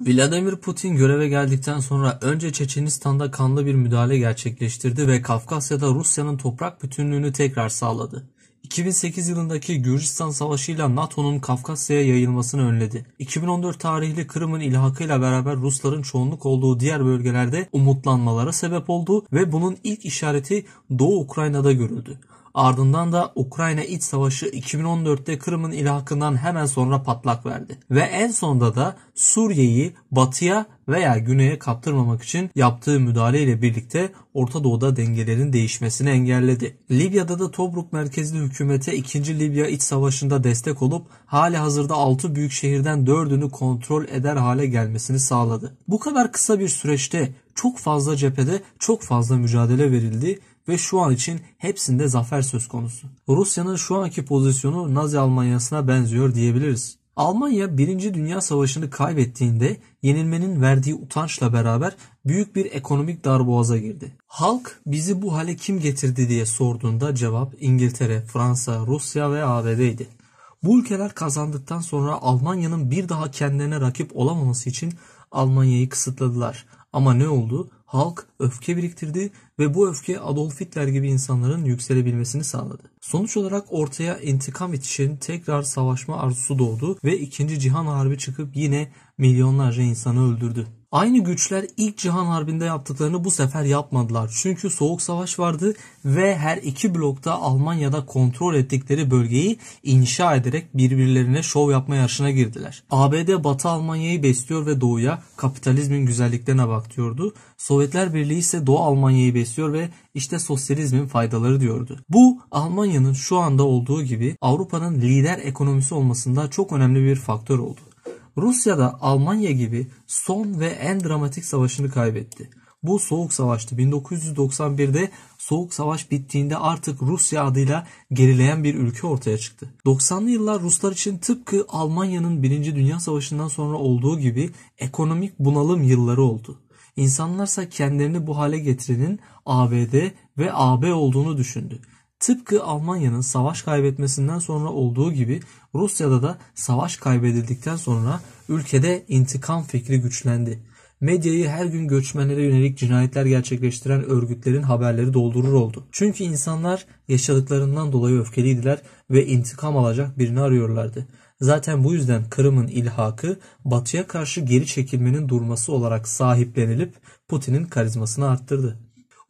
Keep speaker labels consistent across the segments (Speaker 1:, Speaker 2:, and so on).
Speaker 1: Vladimir Putin göreve geldikten sonra önce Çeçenistan'da kanlı bir müdahale gerçekleştirdi ve Kafkasya'da Rusya'nın toprak bütünlüğünü tekrar sağladı. 2008 yılındaki Gürcistan Savaşı'yla NATO'nun Kafkasya'ya yayılmasını önledi. 2014 tarihli Kırım'ın ilhakıyla beraber Rusların çoğunluk olduğu diğer bölgelerde umutlanmalara sebep oldu ve bunun ilk işareti Doğu Ukrayna'da görüldü. Ardından da Ukrayna İç Savaşı 2014'te Kırım'ın ilhakından hemen sonra patlak verdi. Ve en sonunda da Suriye'yi batıya veya güneye kaptırmamak için yaptığı müdahaleyle birlikte Orta Doğu'da dengelerin değişmesini engelledi. Libya'da da Tobruk merkezli hükümete 2. Libya İç Savaşı'nda destek olup hali hazırda 6 büyük şehirden 4'ünü kontrol eder hale gelmesini sağladı. Bu kadar kısa bir süreçte çok fazla cephede çok fazla mücadele verildi ve şu an için hepsinde zafer söz konusu. Rusya'nın şu anki pozisyonu Nazi Almanyası'na benziyor diyebiliriz. Almanya 1. Dünya Savaşı'nı kaybettiğinde yenilmenin verdiği utançla beraber büyük bir ekonomik darboğaza girdi. Halk bizi bu hale kim getirdi diye sorduğunda cevap İngiltere, Fransa, Rusya ve ABD'ydi. Bu ülkeler kazandıktan sonra Almanya'nın bir daha kendilerine rakip olamaması için Almanya'yı kısıtladılar. Ama ne oldu? Halk öfke biriktirdi ve bu öfke Adolf Hitler gibi insanların yükselebilmesini sağladı. Sonuç olarak ortaya intikam için tekrar savaşma arzusu doğdu ve 2. Cihan Harbi çıkıp yine milyonlarca insanı öldürdü. Aynı güçler ilk Cihan Harbi'nde yaptıklarını bu sefer yapmadılar. Çünkü Soğuk Savaş vardı ve her iki blokta Almanya'da kontrol ettikleri bölgeyi inşa ederek birbirlerine şov yapma yarışına girdiler. ABD Batı Almanya'yı besliyor ve Doğu'ya kapitalizmin güzelliklerine bak diyordu. Sovyetler Birliği ise Doğu Almanya'yı besliyor ve işte sosyalizmin faydaları diyordu. Bu Almanya'nın şu anda olduğu gibi Avrupa'nın lider ekonomisi olmasında çok önemli bir faktör oldu. Rusya da Almanya gibi son ve en dramatik savaşını kaybetti. Bu Soğuk Savaş'tı. 1991'de Soğuk Savaş bittiğinde artık Rusya adıyla gerileyen bir ülke ortaya çıktı. 90'lı yıllar Ruslar için tıpkı Almanya'nın 1. Dünya Savaşı'ndan sonra olduğu gibi ekonomik bunalım yılları oldu. İnsanlarsa kendilerini bu hale getirenin ABD ve AB olduğunu düşündü. Tıpkı Almanya'nın savaş kaybetmesinden sonra olduğu gibi Rusya'da da savaş kaybedildikten sonra ülkede intikam fikri güçlendi. Medyayı her gün göçmenlere yönelik cinayetler gerçekleştiren örgütlerin haberleri doldurur oldu. Çünkü insanlar yaşadıklarından dolayı öfkeliydiler ve intikam alacak birini arıyorlardı. Zaten bu yüzden Kırım'ın ilhakı Batı'ya karşı geri çekilmenin durması olarak sahiplenilip Putin'in karizmasını arttırdı.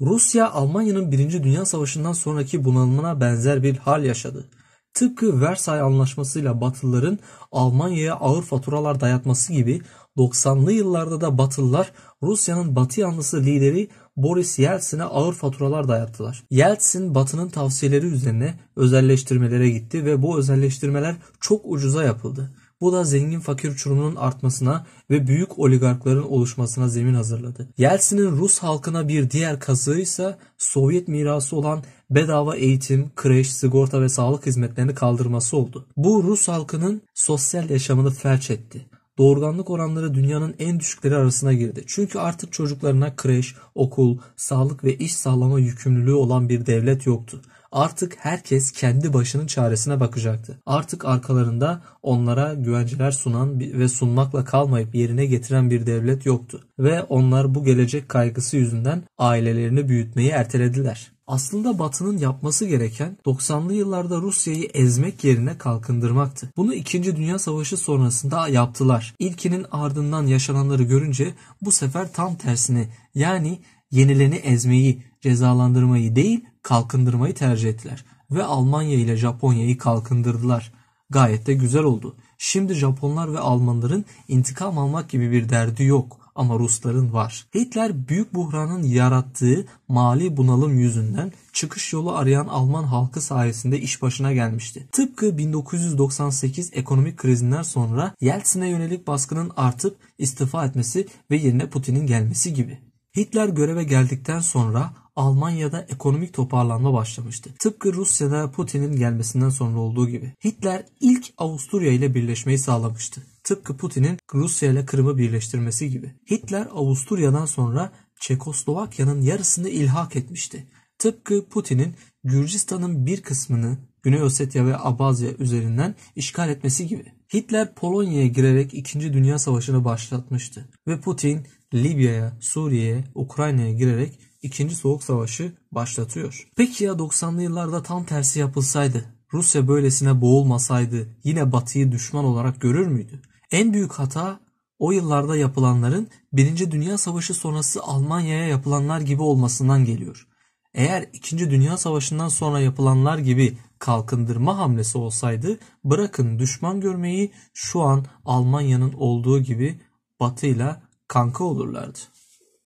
Speaker 1: Rusya, Almanya'nın 1. Dünya Savaşı'ndan sonraki bunalımına benzer bir hal yaşadı. Tıpkı Versay Anlaşması'yla Batılıların Almanya'ya ağır faturalar dayatması gibi 90'lı yıllarda da Batılılar Rusya'nın Batı yanlısı lideri Boris Yeltsin'e ağır faturalar dayattılar. Yeltsin Batı'nın tavsiyeleri üzerine özelleştirmelere gitti ve bu özelleştirmeler çok ucuza yapıldı. Bu da zengin fakir uçurumunun artmasına ve büyük oligarkların oluşmasına zemin hazırladı. Yeltsin'in Rus halkına bir diğer kazığı ise Sovyet mirası olan bedava eğitim, kreş, sigorta ve sağlık hizmetlerini kaldırması oldu. Bu Rus halkının sosyal yaşamını felç etti. Doğurganlık oranları dünyanın en düşükleri arasına girdi. Çünkü artık çocuklarına kreş, okul, sağlık ve iş sağlama yükümlülüğü olan bir devlet yoktu. Artık herkes kendi başının çaresine bakacaktı. Artık arkalarında onlara güvenceler sunan ve sunmakla kalmayıp yerine getiren bir devlet yoktu. Ve onlar bu gelecek kaygısı yüzünden ailelerini büyütmeyi ertelediler. Aslında Batı'nın yapması gereken 90'lı yıllarda Rusya'yı ezmek yerine kalkındırmaktı. Bunu 2. Dünya Savaşı sonrasında yaptılar. İlkinin ardından yaşananları görünce bu sefer tam tersini, yani yenileni ezmeyi, cezalandırmayı değil kalkındırmayı tercih ettiler. Ve Almanya ile Japonya'yı kalkındırdılar. Gayet de güzel oldu. Şimdi Japonlar ve Almanların intikam almak gibi bir derdi yok. Ama Rusların var. Hitler büyük buhranın yarattığı mali bunalım yüzünden çıkış yolu arayan Alman halkı sayesinde iş başına gelmişti. Tıpkı 1998 ekonomik krizinden sonra Yeltsin'e yönelik baskının artıp istifa etmesi ve yerine Putin'in gelmesi gibi. Hitler göreve geldikten sonra Almanya'da ekonomik toparlanma başlamıştı. Tıpkı Rusya'da Putin'in gelmesinden sonra olduğu gibi. Hitler ilk Avusturya ile birleşmeyi sağlamıştı. Tıpkı Putin'in Rusya ile Kırım'ı birleştirmesi gibi. Hitler Avusturya'dan sonra Çekoslovakya'nın yarısını ilhak etmişti. Tıpkı Putin'in Gürcistan'ın bir kısmını Güney Ossetya ve Abazya üzerinden işgal etmesi gibi. Hitler Polonya'ya girerek 2. Dünya Savaşı'nı başlatmıştı ve Putin Libya'ya, Suriye'ye, Ukrayna'ya girerek 2. Soğuk Savaşı başlatıyor. Peki ya 90'lı yıllarda tam tersi yapılsaydı? Rusya böylesine boğulmasaydı yine Batı'yı düşman olarak görür müydü? En büyük hata o yıllarda yapılanların 1. Dünya Savaşı sonrası Almanya'ya yapılanlar gibi olmasından geliyor. Eğer 2. Dünya Savaşı'ndan sonra yapılanlar gibi kalkındırma hamlesi olsaydı, bırakın düşman görmeyi, şu an Almanya'nın olduğu gibi Batı'yla kanka olurlardı.